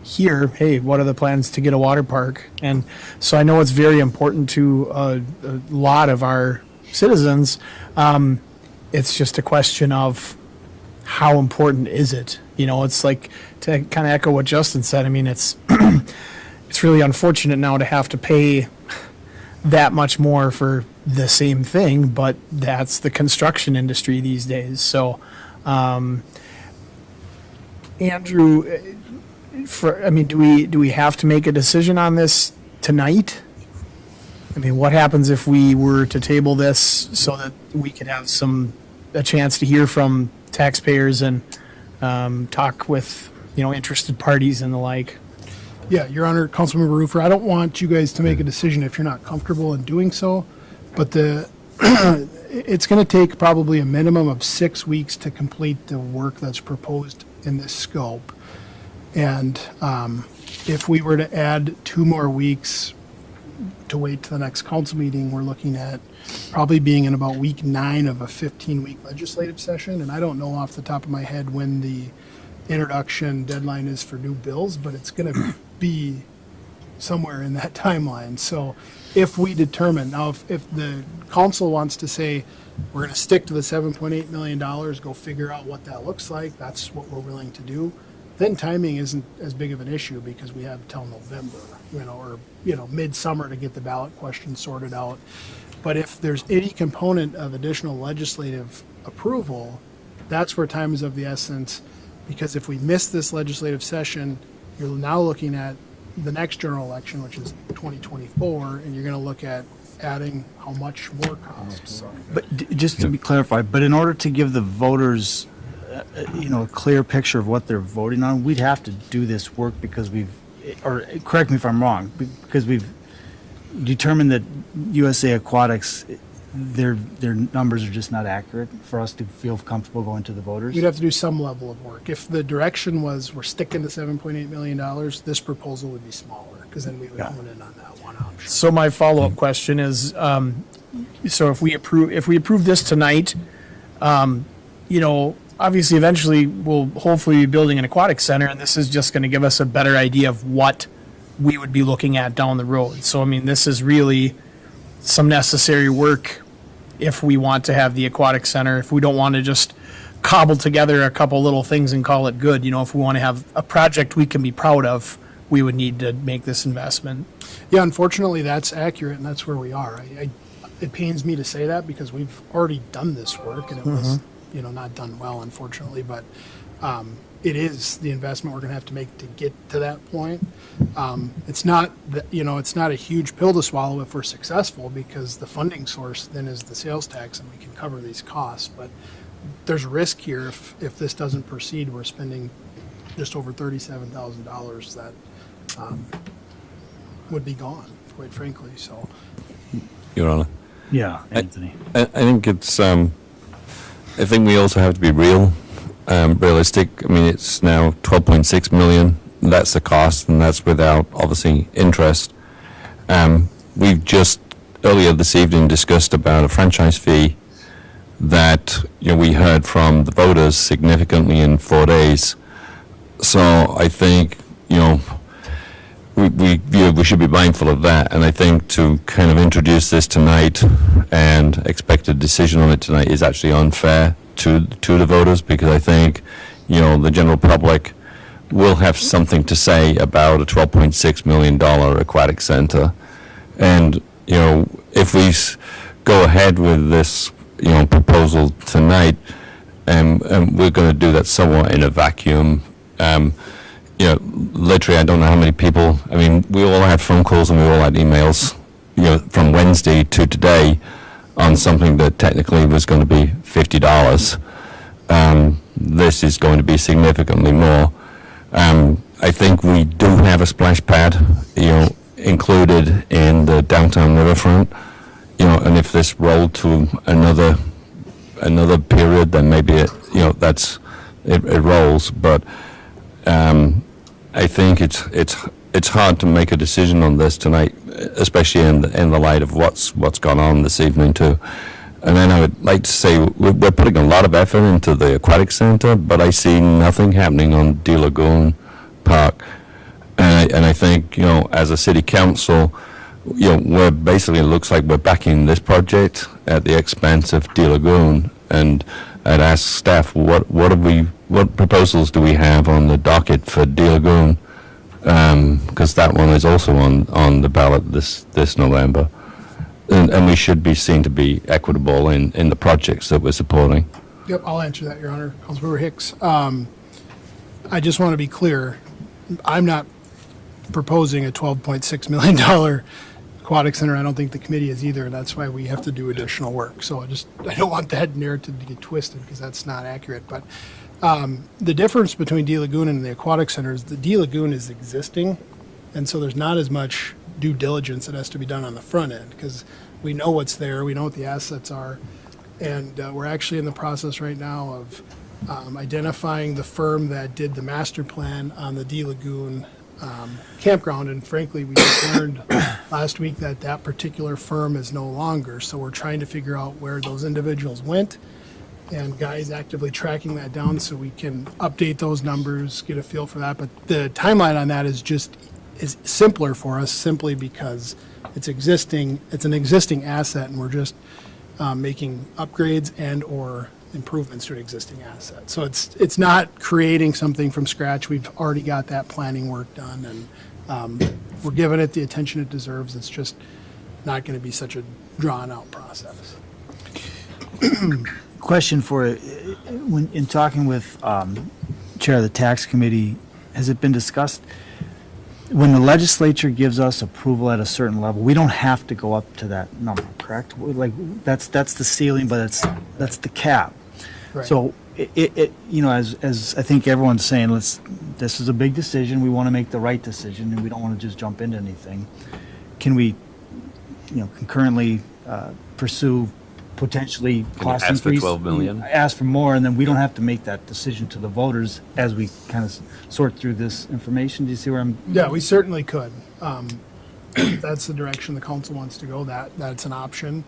[SPEAKER 9] hear, "Hey, what are the plans to get a water park?" And so I know it's very important to a lot of our citizens. It's just a question of how important is it? It's like, to kind of echo what Justin said, I mean, it's it's really unfortunate now to have to pay that much more for the same thing, but that's the construction industry these days. So, Andrew, do we have to make a decision on this tonight? I mean, what happens if we were to table this so that we could have a chance to hear from taxpayers and talk with, interested parties and the like?
[SPEAKER 7] Yeah, Your Honor, Councilmember Roofer, I don't want you guys to make a decision if you're not comfortable in doing so, but it's going to take probably a minimum of 6 weeks to complete the work that's proposed in this scope. And if we were to add 2 more weeks to wait to the next council meeting, we're looking at probably being in about week 9 of a 15-week legislative session. And I don't know off the top of my head when the introduction deadline is for new bills, but it's going to be somewhere in that timeline. So if we determine, now if the council wants to say, we're going to stick to the $7.8 million, go figure out what that looks like, that's what we're willing to do, then timing isn't as big of an issue because we have till November, or midsummer to get the ballot questions sorted out. But if there's any component of additional legislative approval, that's where time is of the essence, because if we miss this legislative session, you're now looking at the next general election, which is 2024, and you're going to look at adding how much more costs.
[SPEAKER 3] But just to be clarified, but in order to give the voters, a clear picture of what they're voting on, we'd have to do this work because or correct me if I'm wrong, because we've determined that USA Aquatics, their numbers are just not accurate for us to feel comfortable going to the voters.
[SPEAKER 7] We'd have to do some level of work. If the direction was we're sticking to $7.8 million, this proposal would be smaller, because then we would hone in on that one option.
[SPEAKER 9] So my follow-up question is, so if we approve this tonight, obviously eventually we'll hopefully be building an aquatic center, and this is just going to give us a better idea of what we would be looking at down the road. So, I mean, this is really some necessary work if we want to have the aquatic center, if we don't want to just cobble together a couple little things and call it good. If we want to have a project we can be proud of, we would need to make this investment.
[SPEAKER 7] Yeah, unfortunately, that's accurate, and that's where we are. It pains me to say that because we've already done this work, and it was, not done well, unfortunately, but it is the investment we're going to have to make to get to that point. It's not a huge pill to swallow if we're successful, because the funding source then is the sales tax, and we can cover these costs. But
[SPEAKER 9] there's risk here if this doesn't proceed. We're spending just over $37,000 that would be gone, quite frankly, so.
[SPEAKER 1] Your Honor.
[SPEAKER 3] Yeah, Anthony.
[SPEAKER 1] I think it's, I think we also have to be realistic. I mean, it's now 12.6 million. That's the cost, and that's without, obviously, interest. We've just, earlier this evening, discussed about a franchise fee that, we heard from the voters significantly in 4 days. So I think, we should be mindful of that. And I think to kind of introduce this tonight and expect a decision on it tonight is actually unfair to the voters, because I think, the general public will have something to say about a $12.6 million aquatic center. And, if we go ahead with this, proposal tonight, and we're going to do that somewhat in a vacuum. Literally, I don't know how many people, I mean, we all had phone calls and we all had emails, from Wednesday to today on something that technically was going to be $50. This is going to be significantly more. I think we do have a splash pad, included in the downtown riverfront, and if this rolled to another period, then maybe it rolls. But I think it's hard to make a decision on this tonight, especially in the light of what's gone on this evening too. And then I would like to say we're putting a lot of effort into the aquatic center, but I see nothing happening on De Lagoon Park. And I think, as a city council, we're basically, it looks like we're backing this project at the expense of De Lagoon. And I'd ask staff, what proposals do we have on the docket for De Lagoon? Because that one is also on the ballot this November. And we should be seen to be equitable in the projects that we're supporting.
[SPEAKER 9] Yep, I'll answer that, Your Honor. Councilmember Hicks. I just want to be clear. I'm not proposing a $12.6 million aquatic center. I don't think the committee is either. That's why we have to do additional work. So I don't want that narrative to get twisted, because that's not accurate. But the difference between De Lagoon and the aquatic center is the De Lagoon is existing, and so there's not as much due diligence that has to be done on the front end, because we know what's there, we know what the assets are, and we're actually in the process right now of identifying the firm that did the master plan on the De Lagoon campground, and frankly, we just learned last week that particular firm is no longer, so we're trying to figure out where those individuals went, and Guy's actively tracking that down so we can update those numbers, get a feel for that. But the timeline on that is simpler for us, simply because it's an existing asset, and we're just making upgrades and or improvements to an existing asset. So it's not creating something from scratch. We've already got that planning work done, and we're giving it the attention it deserves. It's just not going to be such a drawn-out process.
[SPEAKER 3] Question for, when in talking with Chair of the Tax Committee, has it been discussed, when the legislature gives us approval at a certain level, we don't have to go up to that number, correct? Like, that's the ceiling, but that's the cap.
[SPEAKER 9] Right.
[SPEAKER 3] So as I think everyone's saying, this is a big decision. We want to make the right decision, and we don't want to just jump into anything. Can we, concurrently pursue potentially cost
[SPEAKER 1] ask for
[SPEAKER 3] increase?
[SPEAKER 1] 12 million?
[SPEAKER 3] Ask for more, and then we don't have to make that decision to the voters as we kind of sort through this information. Do you see where I'm?
[SPEAKER 9] Yeah, we certainly could. If that's the direction the council wants to go, that's an option.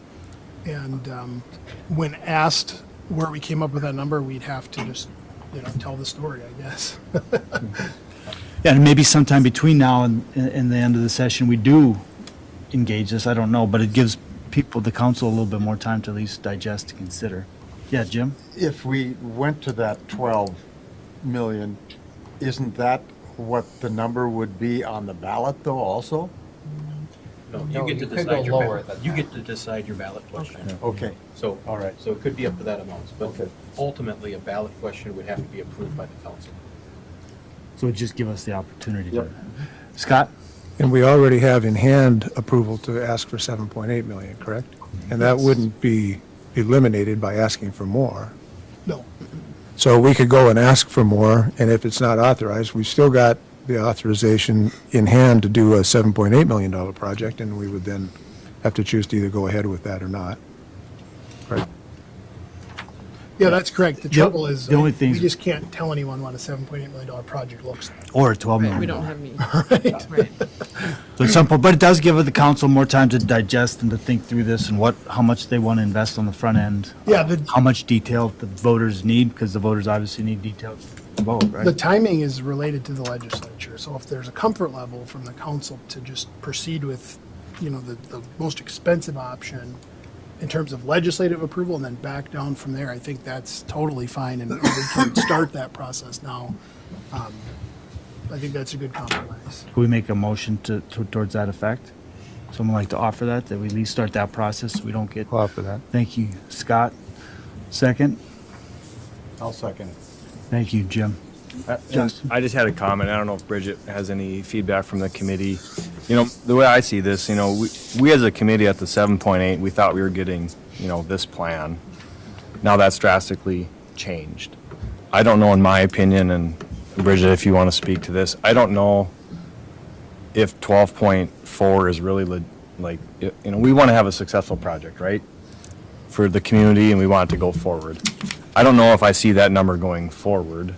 [SPEAKER 9] And when asked where we came up with that number, we'd have to just, tell the story, I guess.
[SPEAKER 3] Yeah, and maybe sometime between now and the end of the session, we do engage this. I don't know, but it gives people, the council, a little bit more time to at least digest and consider. Yeah, Jim?
[SPEAKER 16] If we went to that 12 million, isn't that what the number would be on the ballot, though, also?
[SPEAKER 5] No, you get to decide your ballot. You get to decide your ballot question.
[SPEAKER 16] Okay.
[SPEAKER 5] So, all right. So it could be up to that amount, but ultimately, a ballot question would have to be approved by the council.
[SPEAKER 3] So it just give us the opportunity to. Scott?
[SPEAKER 13] And we already have in hand approval to ask for 7.8 million, correct? And that wouldn't be eliminated by asking for more.
[SPEAKER 9] No,
[SPEAKER 13] So we could go and ask for more, and if it's not authorized, we've still got the authorization in hand to do a $7.8 million project, and we would then have to choose to either go ahead with that or not. Right?
[SPEAKER 9] Yeah, that's correct. The trouble is,
[SPEAKER 3] the only
[SPEAKER 9] we
[SPEAKER 3] things-
[SPEAKER 9] just can't tell anyone what a $7.8 million project looks like.
[SPEAKER 3] Or a $12 million.
[SPEAKER 2] We don't have any.
[SPEAKER 3] So at some point, but it does give the council more time to digest and to think through this and how much they want to invest on the front end.
[SPEAKER 9] Yeah,
[SPEAKER 3] How much detail the voters need, because the voters obviously need details to vote, right?
[SPEAKER 9] the timing is related to the legislature. So if there's a comfort level from the council to just proceed with, the most expensive option in terms of legislative approval and then back down from there, I think that's totally fine, and we can start that process now. I think that's a good compromise.
[SPEAKER 3] Can we make a motion towards that effect? Someone like to offer that we at least start that process, so we don't get.
[SPEAKER 13] I'll offer that.
[SPEAKER 3] Thank you, Scott. Second?
[SPEAKER 16] I'll second it.
[SPEAKER 3] Thank you, Jim. Justin?
[SPEAKER 14] I just had a comment. I don't know if Bridget has any feedback from the committee. The way I see this, we as a committee at the 7.8, we thought we were getting, this plan. Now that's drastically changed. I don't know, in my opinion, and Bridget, if you want to speak to this, I don't know if 12.4 is really, we want to have a successful project, right? For the community, and we want it to go forward. I don't know if I see that number going forward.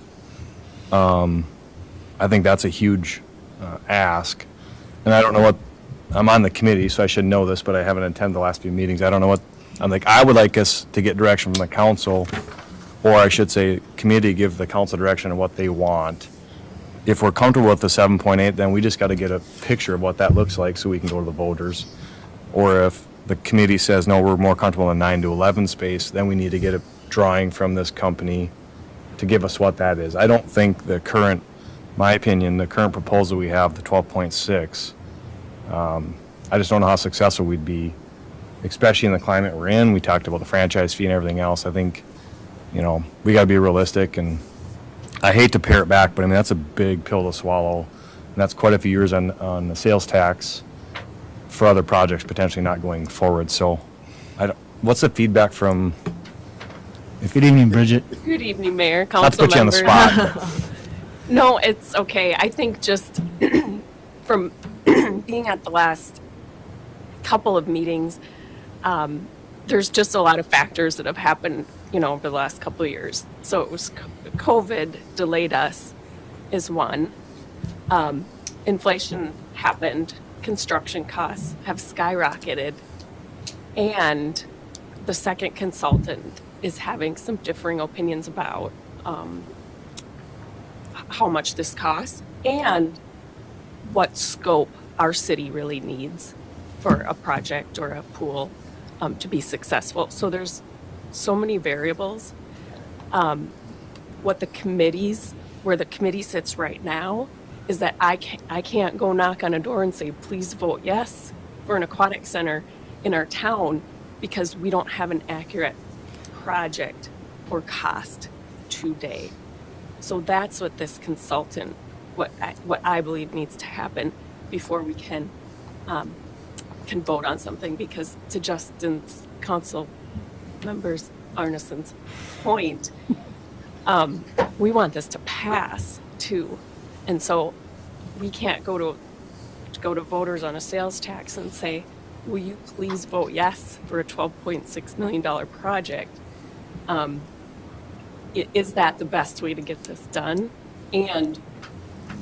[SPEAKER 14] I think that's a huge ask. And I don't know what, I'm on the committee, so I should know this, but I haven't attended the last few meetings. I don't know what, I would like us to get direction from the council, or I should say, committee give the council direction on what they want. If we're comfortable with the 7.8, then we just got to get a picture of what that looks like so we can go to the voters. Or if the committee says, no, we're more comfortable in the 9 to 11 space, then we need to get a drawing from this company to give us what that is. I don't think my opinion, the current proposal we have, the 12.6, I just don't know how successful we'd be, especially in the climate we're in. We talked about the franchise fee and everything else. I think, we got to be realistic, and I hate to pare it back, but that's a big pill to swallow. And that's quite a few years on the sales tax for other projects potentially not going forward. So what's the feedback from?
[SPEAKER 3] Good evening, Bridget.
[SPEAKER 17] Good evening, Mayor, council
[SPEAKER 14] Not to put you on the
[SPEAKER 17] members.
[SPEAKER 14] spot.
[SPEAKER 17] No, it's okay. I think just from being at the last couple of meetings, there's just a lot of factors that have happened, over the last couple of years. So it was COVID delayed us is one. Inflation happened. Construction costs have skyrocketed. And the second consultant is having some differing opinions about how much this costs and what scope our city really needs for a project or a pool to be successful. So there's so many variables. Where the committee sits right now is that I can't go knock on a door and say, please vote yes for an aquatic center in our town, because we don't have an accurate project or cost today. So that's what this consultant, what I believe needs to happen before we can vote on something. Because to Justin's council members Arneson's point, we want this to pass too, and so we can't go to voters on a sales tax and say, will you please vote yes for a $12.6 million project? Is that the best way to get this done? And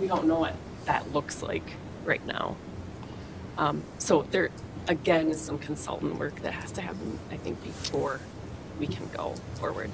[SPEAKER 17] we don't know what that looks like right now. So there, again, is some consultant work that has to happen, I think, before we can go forward.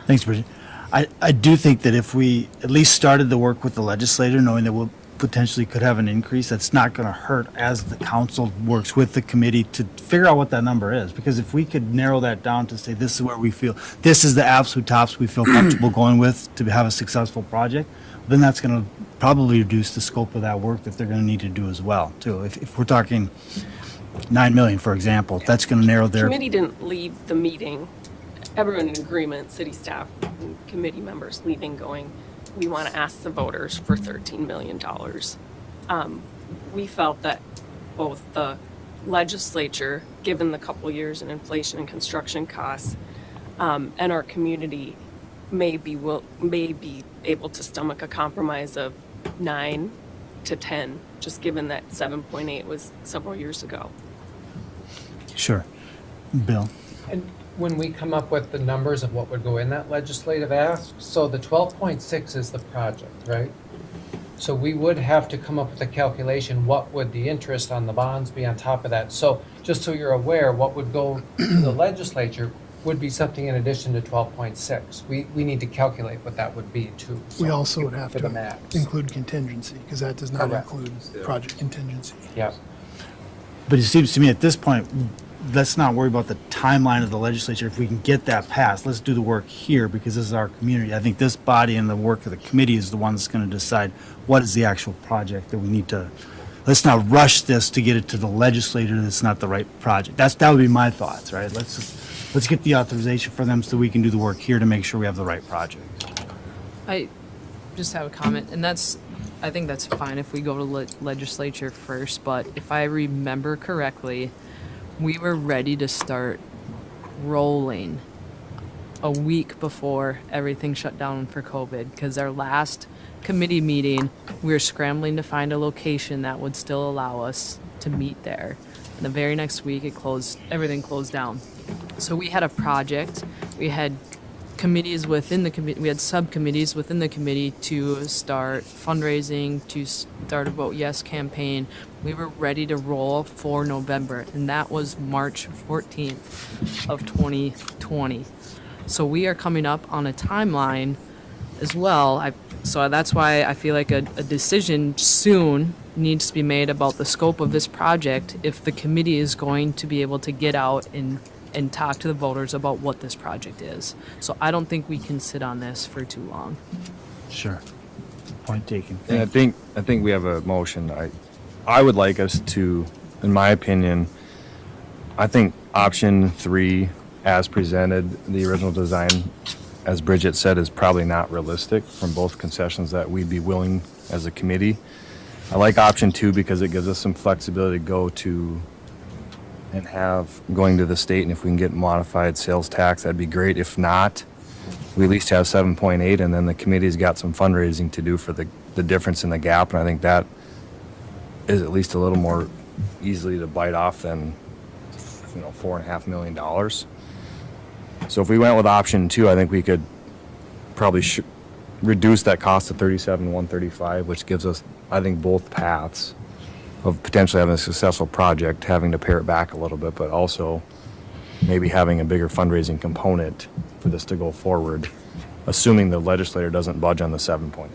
[SPEAKER 3] Thanks, Bridget. I do think that if we at least started the work with the legislator, knowing that we'll potentially could have an increase, that's not going to hurt as the council works with the committee to figure out what that number is. Because if we could narrow that down to say, this is where we feel, this is the absolute tops we feel comfortable going with to have a successful project, then that's going to probably reduce the scope of that work that they're going to need to do as well, too. If we're talking 9 million, for example, that's going to narrow their.
[SPEAKER 17] Committee didn't leave the meeting. Everyone in agreement, city staff and committee members leaving going, we want to ask the voters for $13 million. We felt that both the legislature, given the couple years in inflation and construction costs, and our community may be able to stomach a compromise of 9 to 10, just given that 7.8 was several years ago.
[SPEAKER 3] Sure. Bill?
[SPEAKER 6] And when we come up with the numbers of what would go in that legislative ask, so the 12.6 is the project, right? So we would have to come up with a calculation, what would the interest on the bonds be on top of that? So just so you're aware, what would go to the legislature would be something in addition to 12.6. We need to calculate what that would be too.
[SPEAKER 9] We
[SPEAKER 6] so,
[SPEAKER 9] also would have
[SPEAKER 6] for the
[SPEAKER 9] to
[SPEAKER 6] max.
[SPEAKER 9] include contingency, because that does not
[SPEAKER 6] Correct.
[SPEAKER 9] include project contingency.
[SPEAKER 6] Yeah.
[SPEAKER 3] But it seems to me at this point, let's not worry about the timeline of the legislature. If we can get that passed, let's do the work here because this is our community. I think this body and the work of the committee is the one that's going to decide what is the actual project that we need to. Let's not rush this to get it to the legislator that's not the right project. That would be my thoughts, right? Let's get the authorization for them so we can do the work here to make sure we have the right project.
[SPEAKER 18] I just have a comment, and I think that's fine if we go to legislature first, but if I remember correctly, we were ready to start rolling a week before everything shut down for COVID, because our last committee meeting, we were scrambling to find a location that would still allow us to meet there. And the very next week, everything closed down. So we had a project, we had committees within the committee, we had subcommittees within the committee to start fundraising, to start a Vote Yes campaign. We were ready to roll for November, and that was March 14th of 2020. So we are coming up on a timeline as well. So that's why I feel like a decision soon needs to be made about the scope of this project if the committee is going to be able to get out and talk to the voters about what this project is. So I don't think we can sit on this for too long.
[SPEAKER 3] Sure. Point taken.
[SPEAKER 14] And I think we have a motion. I would like us to, in my opinion, I think option 3 as presented, the original design, as Bridget said, is probably not realistic from both concessions that we'd be willing as a committee. I like option 2 because it gives us some flexibility to go to and have going to the state, and if we can get modified sales tax, that'd be great. If not, we at least have 7.8, and then the committee's got some fundraising to do for the difference in the gap, and I think that is at least a little more easily to bite off than, $4.5 million. So if we went with option 2, I think we could probably reduce that cost to $37,135, which gives us, I think, both paths of potentially having a successful project, having to pare it back a little bit, but also maybe having a bigger fundraising component for this to go forward, assuming the legislator doesn't budge on the 7.8.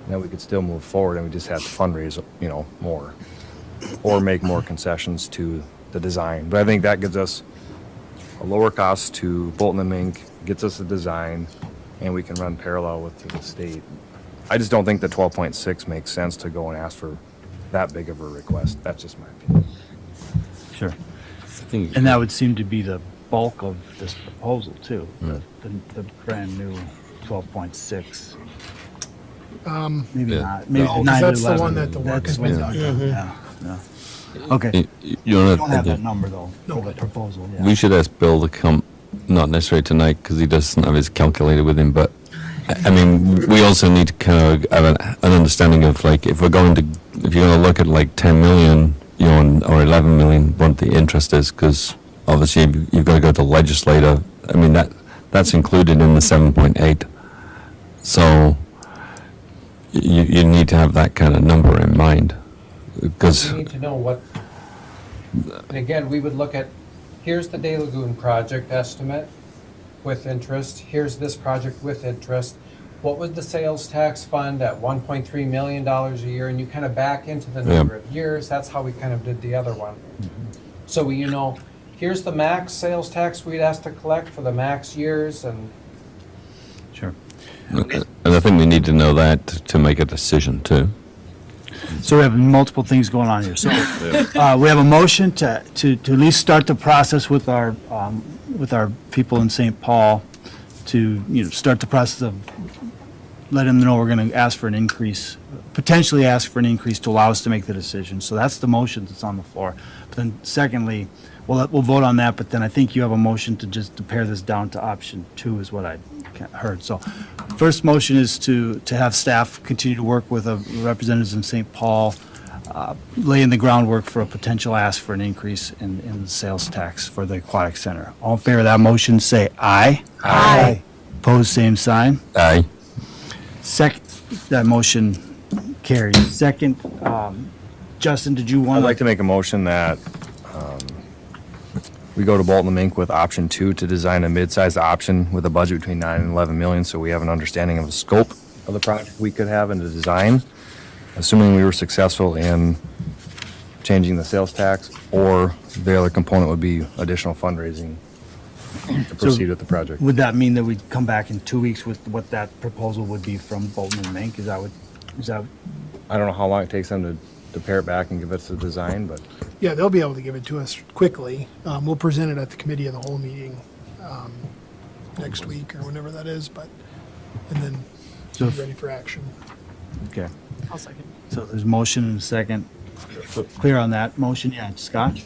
[SPEAKER 14] Then we could still move forward and we just have to fundraise, more or make more concessions to the design. But I think that gives us a lower cost to Bolton and Mink, gets us a design, and we can run parallel with the state. I just don't think the 12.6 makes sense to go and ask for that big of a request. That's just my opinion.
[SPEAKER 3] Sure. And that would seem to be the bulk of this proposal too, the brand new 12.6. Maybe not. Maybe
[SPEAKER 9] no,
[SPEAKER 3] 9 to
[SPEAKER 9] that's the
[SPEAKER 3] 11.
[SPEAKER 9] one that the work has been done.
[SPEAKER 3] Yeah. Okay.
[SPEAKER 1] You
[SPEAKER 3] don't have that number though for the proposal. Yeah.
[SPEAKER 1] We should ask Bill to come, not necessarily tonight because he doesn't have his calculator with him, but I mean, we also need to kind of have an understanding of if you're going to look at like 10 million, or 11 million, what the interest is, because obviously you've got to go to the legislator. I mean, that's included in the 7.8. So you need to have that kind of number in mind, because
[SPEAKER 6] We need to know what, and again, we would look at, here's the Day Lagoon project estimate with interest, here's this project with interest. What was the sales tax fund at $1.3 million a year? And you kind of back into the number of years. That's how we kind of did the other one. So here's the max sales tax we'd ask to collect for the max years, and
[SPEAKER 3] Sure.
[SPEAKER 1] and I think we need to know that to make a decision too.
[SPEAKER 3] So we have multiple things going on here. So we have a motion to at least start the process with our people in St. Paul to start the process of let them know we're going to ask for an increase, potentially ask for an increase to allow us to make the decision. So that's the motion that's on the floor. But then secondly, we'll vote on that. But then I think you have a motion to pare this down to option 2 is what I heard. So first motion is to have staff continue to work with representatives in St. Paul, laying the groundwork for a potential ask for an increase in the sales tax for the aquatic center. All in favor of that motion, say aye.
[SPEAKER 1] Aye.
[SPEAKER 3] Opposed, same sign.
[SPEAKER 1] Aye.
[SPEAKER 3] Second, that motion carries. Second, Justin, did you want
[SPEAKER 14] I'd like to make a motion that we go to Bolton and Mink with option 2 to design a mid-sized option with a budget between 9 and 11 million, so we have an understanding of the scope of the project we could have in the design, assuming we were successful in changing the sales tax, or the other component would be additional fundraising to proceed with the project.
[SPEAKER 3] Would that mean that we'd come back in 2 weeks with what that proposal would be from Bolton and Mink? Is that?
[SPEAKER 14] I don't know how long it takes them to pare it back and give us the design, but
[SPEAKER 9] Yeah, they'll be able to give it to us quickly. We'll present it at the committee of the whole meeting next week or whenever that is, and then
[SPEAKER 3] So
[SPEAKER 9] be ready for action.
[SPEAKER 3] Okay.
[SPEAKER 18] I'll second.
[SPEAKER 3] So there's motion and a second. Clear on that motion? Yeah, Scott?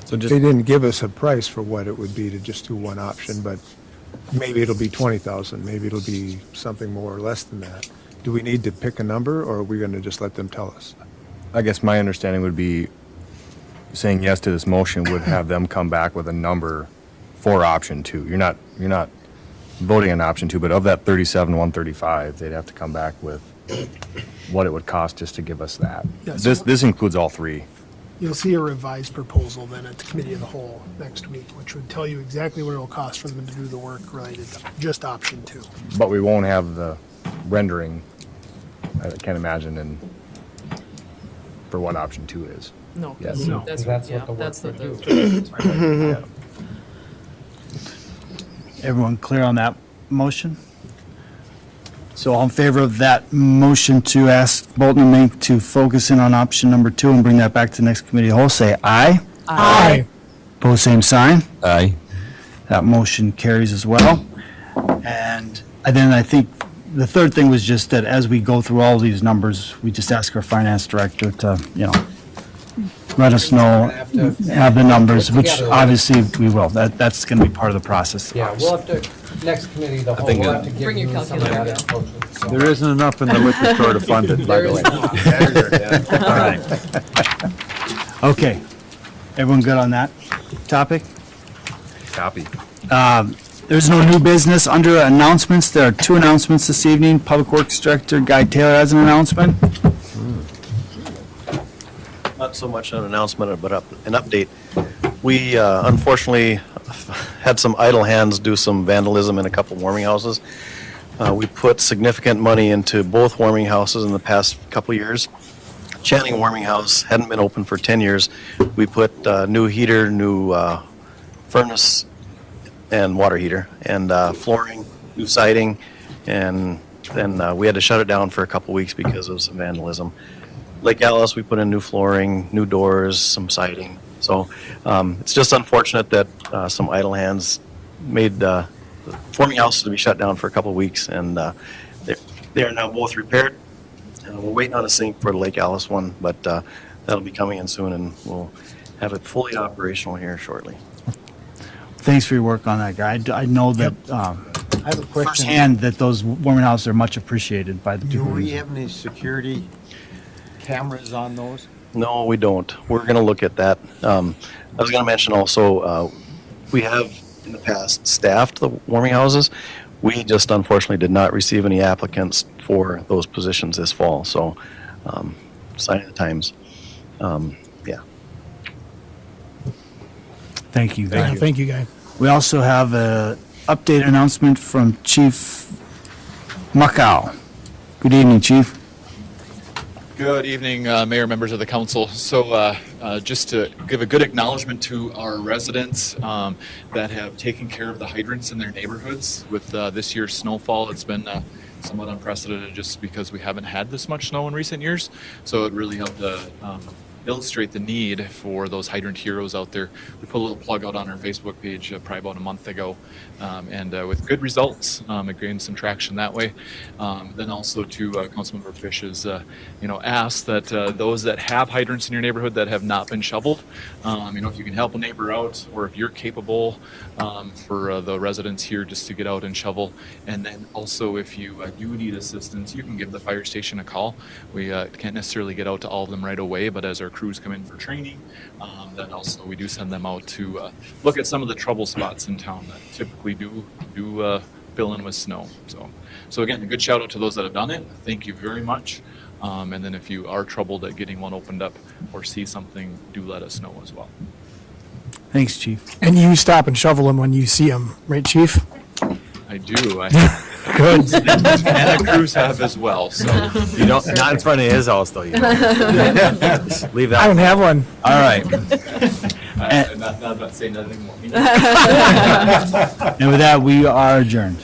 [SPEAKER 14] so
[SPEAKER 13] They
[SPEAKER 14] just,
[SPEAKER 13] didn't give us a price for what it would be to just do one option, but maybe it'll be 20,000, maybe it'll be something more or less than that. Do we need to pick a number, or are we going to just let them tell us?
[SPEAKER 14] I guess my understanding would be saying yes to this motion would have them come back with a number for option 2. You're not voting on option 2, but of that 37,135, they'd have to come back with what it would cost just to give us that.
[SPEAKER 9] Yes.
[SPEAKER 14] This includes all 3.
[SPEAKER 9] You'll see a revised proposal then at the committee of the whole next week, which would tell you exactly what it'll cost for them to do the work related to just option 2.
[SPEAKER 14] But we won't have the rendering, I can't imagine, for what option 2 is.
[SPEAKER 18] No,
[SPEAKER 14] Yes.
[SPEAKER 18] that's the
[SPEAKER 3] Everyone clear on that motion? So all in favor of that motion to ask Bolton and Mink to focus in on option number 2 and bring that back to the next committee of the whole, say aye.
[SPEAKER 9] Aye.
[SPEAKER 3] Opposed, same sign.
[SPEAKER 1] Aye.
[SPEAKER 3] That motion carries as well. And then I think the third thing was just that as we go through all these numbers, we just ask our finance director to, let us know, have the numbers, which obviously we will. That's going to be part of the process.
[SPEAKER 19] Yeah, we'll have to, next committee, the whole, we'll have to give
[SPEAKER 18] Bring your
[SPEAKER 19] you some of
[SPEAKER 18] calculator.
[SPEAKER 19] that information. So-
[SPEAKER 16] There isn't enough in the liquor store to fund it, by the way.
[SPEAKER 3] All right. Okay. Everyone good on that topic?
[SPEAKER 14] Copy.
[SPEAKER 3] There's no new business. Under announcements, there are 2 announcements this evening. Public Works Director Guy Taylor has an announcement.
[SPEAKER 10] Not so much an announcement, but an update. We unfortunately had some idle hands do some vandalism in a couple warming houses. We put significant money into both warming houses in the past couple years. Channing Warming House hadn't been open for 10 years. We put new heater, new furnace and water heater, and flooring, new siding, and then we had to shut it down for a couple weeks because of some vandalism. Lake Alice, we put in new flooring, new doors, some siding. So it's just unfortunate that some idle hands made the forming houses to be shut down for a couple of weeks, and they are now both repaired. We're waiting on a sink for the Lake Alice one, but that'll be coming in soon, and we'll have it fully operational here shortly.
[SPEAKER 3] Thanks for your work on that, Guy. I know that
[SPEAKER 16] I have a question.
[SPEAKER 3] firsthand that those warming houses are much appreciated by the
[SPEAKER 16] Do
[SPEAKER 3] people.
[SPEAKER 16] we have any security cameras on those?
[SPEAKER 10] No, we don't. We're going to look at that. I was going to mention also, we have in the past staffed the warming houses. We just unfortunately did not receive any applicants for those positions this fall. So, sign of the times. Yeah.
[SPEAKER 3] Thank you, Guy.
[SPEAKER 9] Thank you, Guy.
[SPEAKER 3] We also have a update announcement from Chief Macau. Good evening, Chief.
[SPEAKER 20] Good evening, Mayor, members of the council. So just to give a good acknowledgement to our residents that have taken care of the hydrants in their neighborhoods with this year's snowfall. It's been somewhat unprecedented just because we haven't had this much snow in recent years. So it really helped illustrate the need for those hydrant heroes out there. We put a little plug out on our Facebook page probably about a month ago, and with good results. It gained some traction that way. Then also to Councilmember Fish's, ask that those that have hydrants in your neighborhood that have not been shoveled, if you can help a neighbor out, or if you're capable, for the residents here just to get out and shovel. And then also, if you do need assistance, you can give the fire station a call. We can't necessarily get out to all of them right away, but as our crews come in for training, then also we do send them out to look at some of the trouble spots in town that typically do fill in with snow. So again, a good shout out to those that have done it. Thank you very much. And then if you are troubled at getting one opened up or see something, do let us know as well.
[SPEAKER 3] Thanks, Chief.
[SPEAKER 9] And you stop and shovel them when you see them, right, Chief?
[SPEAKER 20] I do.
[SPEAKER 9] Good.
[SPEAKER 20] And the crews have as well. So
[SPEAKER 14] You don't, not in front of his house though, you know. Leave that.
[SPEAKER 9] I don't have one.
[SPEAKER 3] All right.
[SPEAKER 20] I'm not saying nothing more.
[SPEAKER 3] And with that, we are adjourned.